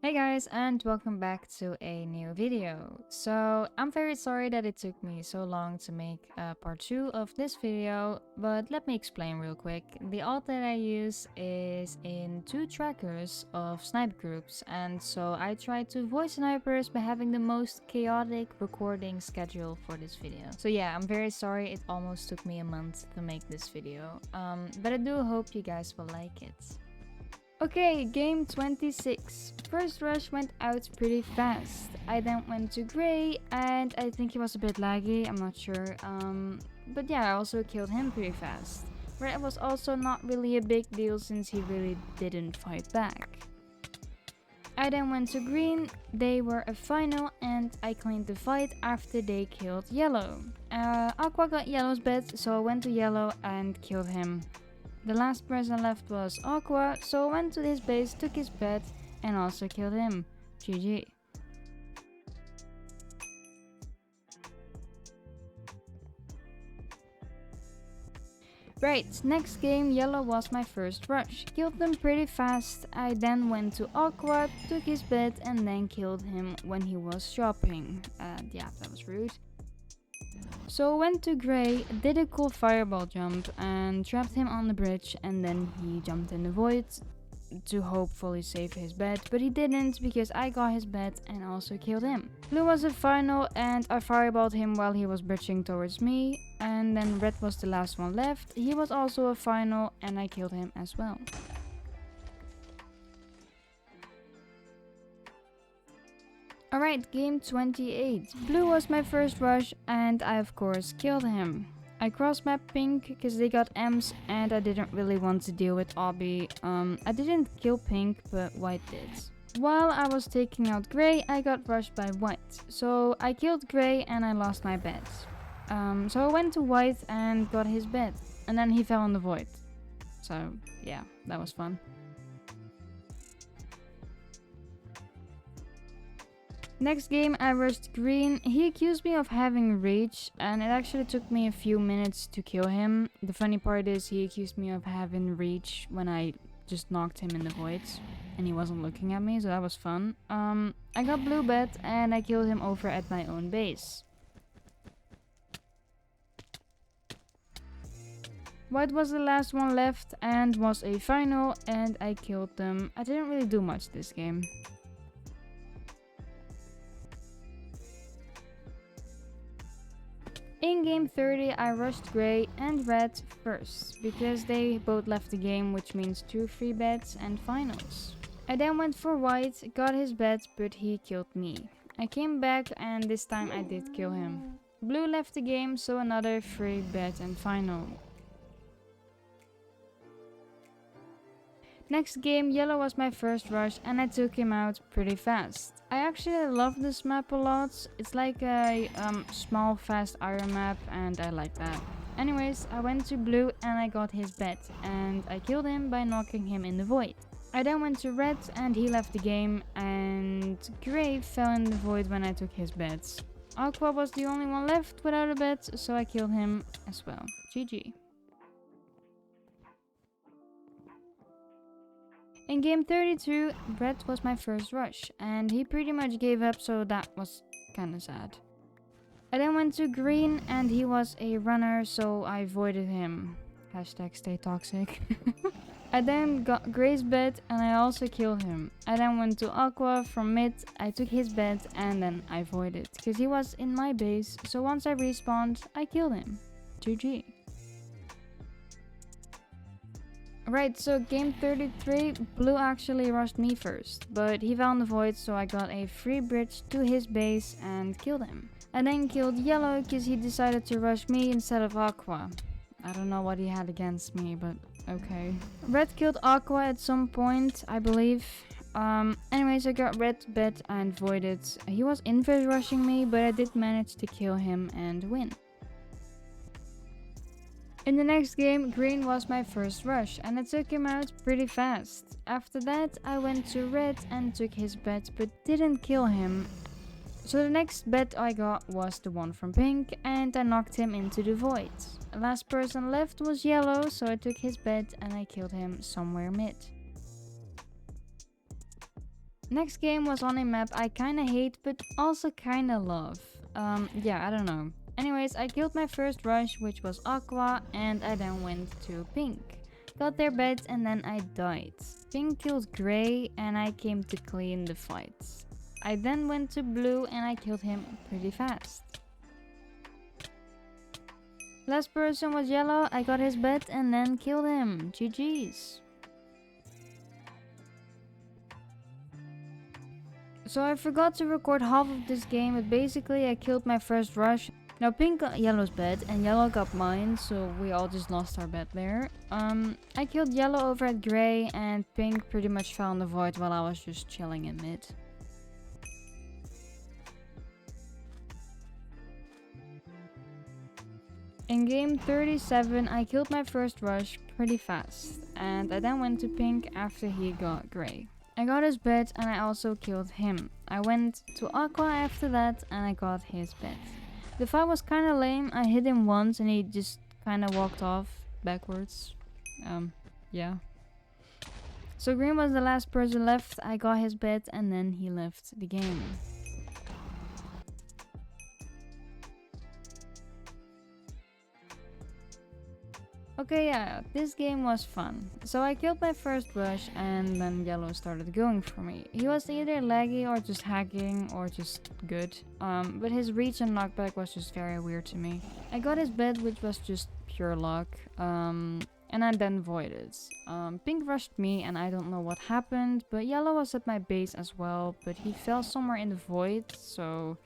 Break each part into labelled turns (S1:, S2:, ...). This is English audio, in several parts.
S1: Hey guys, and welcome back to a new video. So I'm very sorry that it took me so long to make part 2 of this video, but let me explain real quick. The alt that I use is in 2 trackers of snipe groups, and so I tried to avoid snipers by having the most chaotic recording schedule for this video. So yeah, I'm very sorry it almost took me a month to make this video, but I do hope you guys will like it. Okay, game 26. First rush went out pretty fast. I then went to Gray, and I think he was a bit laggy, I'm not sure. But yeah, I also killed him pretty fast. Red was also not really a big deal since he really didn't fight back. I then went to Green, they were a final, and I claimed the fight after they killed Yellow. Aqua got Yellow's bed, so I went to Yellow and killed him. The last person left was Aqua, so I went to his base, took his pet, and also killed him. GG. Right, next game Yellow was my first rush. Killed them pretty fast. I then went to Aqua, took his bed, and then killed him when he was shopping. Yeah, that was rude. So I went to Gray, did a cool fireball jump and trapped him on the bridge, and then he jumped in the void to hopefully save his bed, but he didn't because I got his bed and also killed him. Blue was a final and I fireballed him while he was bridging towards me, and then Red was the last one left. He was also a final and I killed him as well. Alright, game 28. Blue was my first rush and I of course killed him. I cross-mapped Pink because they got M's and I didn't really want to deal with Obby. I didn't kill Pink, but White did. While I was taking out Gray, I got rushed by White. So I killed Gray and I lost my bed. So I went to White and got his bed. And then he fell in the void. So yeah, that was fun. Next game I rushed Green. He accused me of having reach and it actually took me a few minutes to kill him. The funny part is he accused me of having reach when I just knocked him in the void and he wasn't looking at me, so that was fun. I got blue bed and I killed him over at my own base. White was the last one left and was a final and I killed them. I didn't really do much this game. In game 30, I rushed Gray and Red first, because they both left the game, which means 2 free beds and finals. I then went for White, got his bed, but he killed me. I came back and this time I did kill him. Blue left the game, so another free bed and final. Next game, Yellow was my first rush and I took him out pretty fast. I actually love this map a lot. It's like a small fast iron map and I like that. Anyways, I went to Blue and I got his bed and I killed him by knocking him in the void. I then went to Red and he left the game, and Gray fell in the void when I took his beds. Aqua was the only one left without a bed, so I killed him as well. GG. In game 32, Red was my first rush, and he pretty much gave up, so that was kinda sad. I then went to Green, and he was a runner, so I avoided him. Hashtag stay toxic. I then got Gray's bed, and I also killed him. I then went to Aqua from mid, I took his bed, and then I avoided, because he was in my base, so once I respawned, I killed him. GG. Right, so game 33, Blue actually rushed me first, but he fell in the void, so I got a free bridge to his base and killed him. I then killed Yellow because he decided to rush me instead of Aqua. I don't know what he had against me, but okay. Red killed Aqua at some point, I believe. Anyways, I got Red bed and voided. He was invis rushing me, but I did manage to kill him and win. In the next game, Green was my first rush and I took him out pretty fast. After that, I went to Red and took his bed but didn't kill him. So the next bet I got was the one from Pink and I knocked him into the void. The last person left was Yellow, so I took his bed and I killed him somewhere mid. Next game was on a map I kinda hate but also kinda love. Yeah, I don't know. Anyways, I killed my first rush, which was Aqua, and I then went to Pink. Got their beds and then I died. Pink killed Grey and I came to clean the fight. I then went to Blue and I killed him pretty fast. Last person was Yellow, I got his bed and then killed him. GG's. So I forgot to record half of this game, but basically I killed my first rush. Now Pink got Yellow's bed and Yellow got mine, so we all just lost our bed there. I killed Yellow over at Grey and Pink pretty much fell in the void while I was just chilling in mid. In game 37, I killed my first rush pretty fast, and I then went to Pink after he got Grey. I got his bed and I also killed him. I went to Aqua after that and I got his bed. The fight was kinda lame. I hit him once and he just kinda walked off backwards. Yeah. So Green was the last person left. I got his bed and then he left the game. Okay, yeah, this game was fun. So I killed my first rush and then Yellow started going for me. He was either laggy or just hacking or just good. But his reach and knockback was just very weird to me. I got his bed, which was just pure luck. And I then voided. Pink rushed me and I don't know what happened, but Yellow was at my base as well, but he fell somewhere in the void, so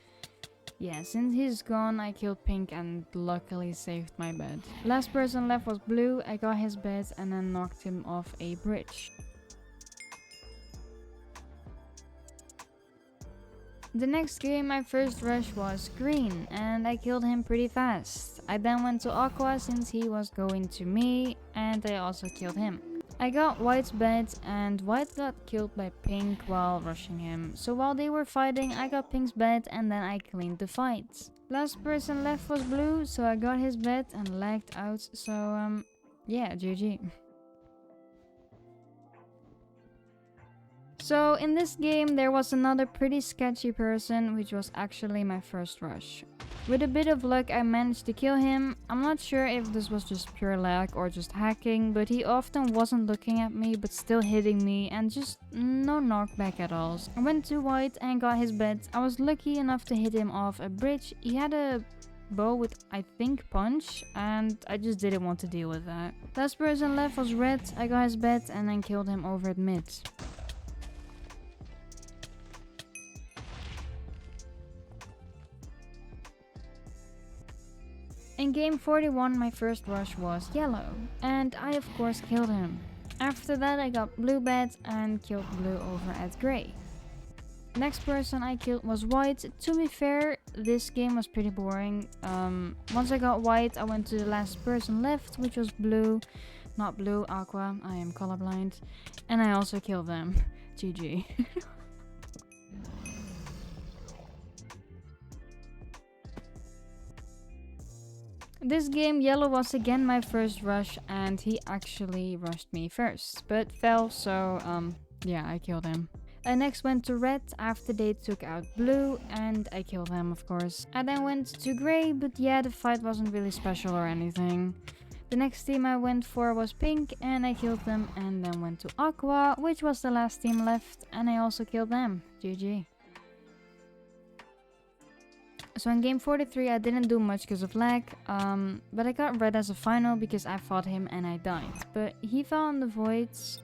S1: yeah, since he's gone, I killed Pink and luckily saved my bed. Last person left was Blue. I got his bed and then knocked him off a bridge. The next game, my first rush was Green and I killed him pretty fast. I then went to Aqua since he was going to me and I also killed him. I got White's bed and White got killed by Pink while rushing him. So while they were fighting, I got Pink's bed and then I cleaned the fight. Last person left was Blue, so I got his bed and lagged out. So yeah, GG. So in this game there was another pretty sketchy person, which was actually my first rush. With a bit of luck I managed to kill him. I'm not sure if this was just pure lag or just hacking, but he often wasn't looking at me but still hitting me and just no knockback at all. I went to White and got his bed. I was lucky enough to hit him off a bridge. He had a bow with, I think, punch, and I just didn't want to deal with that. Last person left was Red. I got his bed and then killed him over at mid. In game 41, my first rush was Yellow, and I of course killed him. After that I got Blue bed and killed Blue over at Grey. Next person I killed was White. To be fair, this game was pretty boring. Once I got White, I went to the last person left, which was Blue. Not Blue, Aqua, I am colorblind. And I also killed them. GG. This game, Yellow was again my first rush and he actually rushed me first, but fell, so yeah, I killed him. I next went to Red after they took out Blue and I killed them, of course. I then went to Grey, but yeah, the fight wasn't really special or anything. The next team I went for was Pink and I killed them, and then went to Aqua, which was the last team left, and I also killed them. GG. So in game 43 I didn't do much because of lag, but I got Red as a final because I fought him and I died. But he fell in the voids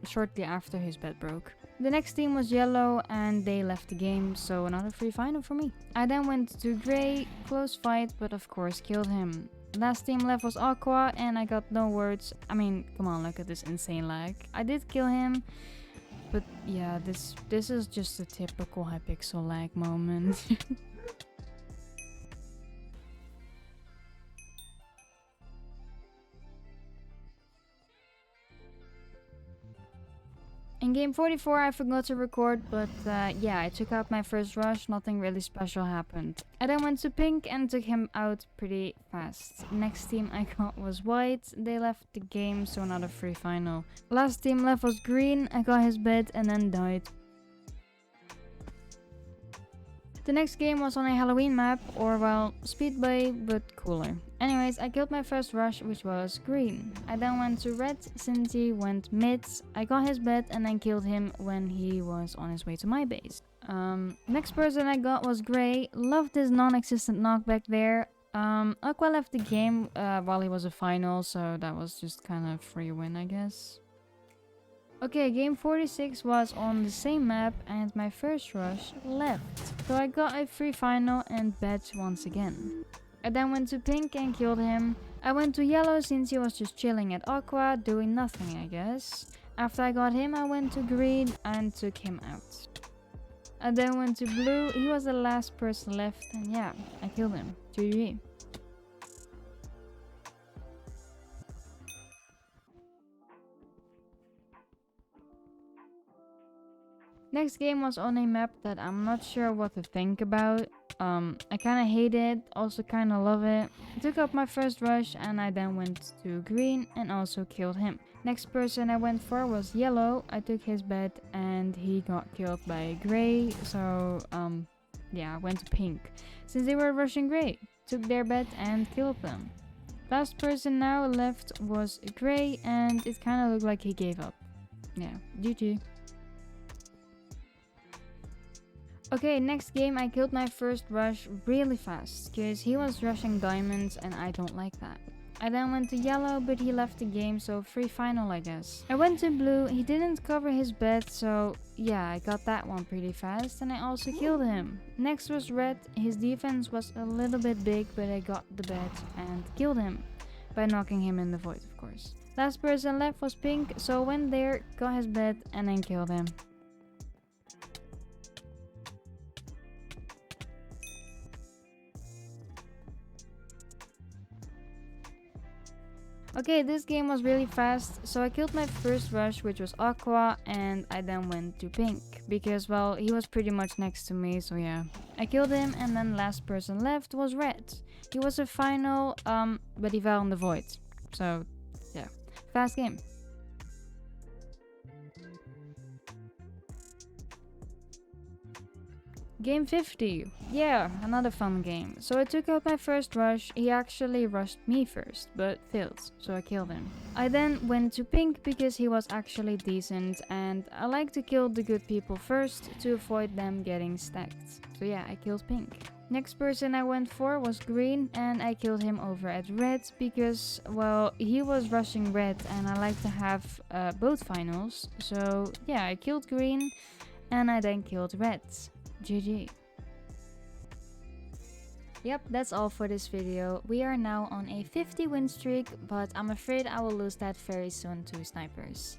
S1: shortly after his bed broke. The next team was Yellow and they left the game, so another free final for me. I then went to Grey, close fight, but of course killed him. Last team left was Aqua and I got no words. I mean, come on, look at this insane lag. I did kill him, but yeah, this is just a typical hypixel lag moment. In game 44 I forgot to record, but yeah, I took out my first rush, nothing really special happened. I then went to Pink and took him out pretty fast. Next team I got was White, they left the game, so another free final. Last team left was Green, I got his bed and then died. The next game was on a Halloween map, or well, Speedway, but cooler. Anyways, I killed my first rush, which was green. I then went to red since he went mid. I got his bed and then killed him when he was on his way to my base. Next person I got was gray. Loved this non-existent knockback there. Aqua left the game while he was a final, so that was just kind of free win, I guess. Okay, game 46 was on the same map and my first rush left. So I got a free final and bet once again. I then went to pink and killed him. I went to yellow since he was just chilling at aqua, doing nothing, I guess. After I got him, I went to green and took him out. I then went to blue. He was the last person left and yeah, I killed him. GG. Next game was on a map that I'm not sure what to think about. I kinda hate it, also kinda love it. I took up my first rush and I then went to green and also killed him. Next person I went for was yellow. I took his bed and he got killed by gray, so yeah, I went to pink. Since they were rushing gray, took their bed and killed them. Last person now left was gray and it kinda looked like he gave up. Yeah, GG. Okay, next game I killed my first rush really fast, cause he was rushing diamonds and I don't like that. I then went to yellow, but he left the game, so free final I guess. I went to blue, he didn't cover his bed, so yeah, I got that one pretty fast and I also killed him. Next was red, his defense was a little bit big, but I got the bed and killed him. By knocking him in the void, of course. Last person left was pink, so I went there, got his bed and then killed him. Okay, this game was really fast, so I killed my first rush, which was aqua, and I then went to pink, because well, he was pretty much next to me, so yeah. I killed him, and then last person left was red. He was a final, but he fell in the void, so yeah, fast game. Game 50. Yeah, another fun game. So I took out my first rush. He actually rushed me first, but failed, so I killed him. I then went to pink because he was actually decent and I like to kill the good people first to avoid them getting stacked. So yeah, I killed pink. Next person I went for was green and I killed him over at red because, well, he was rushing red and I like to have both finals. So yeah, I killed green and I then killed red. GG. Yep, that's all for this video. We are now on a 50 win streak, but I'm afraid I will lose that very soon to snipers.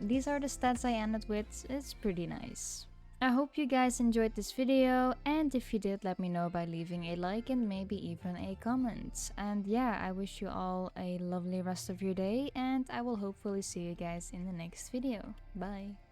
S1: These are the stats I ended with. It's pretty nice. I hope you guys enjoyed this video, and if you did, let me know by leaving a like and maybe even a comment. And yeah, I wish you all a lovely rest of your day, and I will hopefully see you guys in the next video. Bye!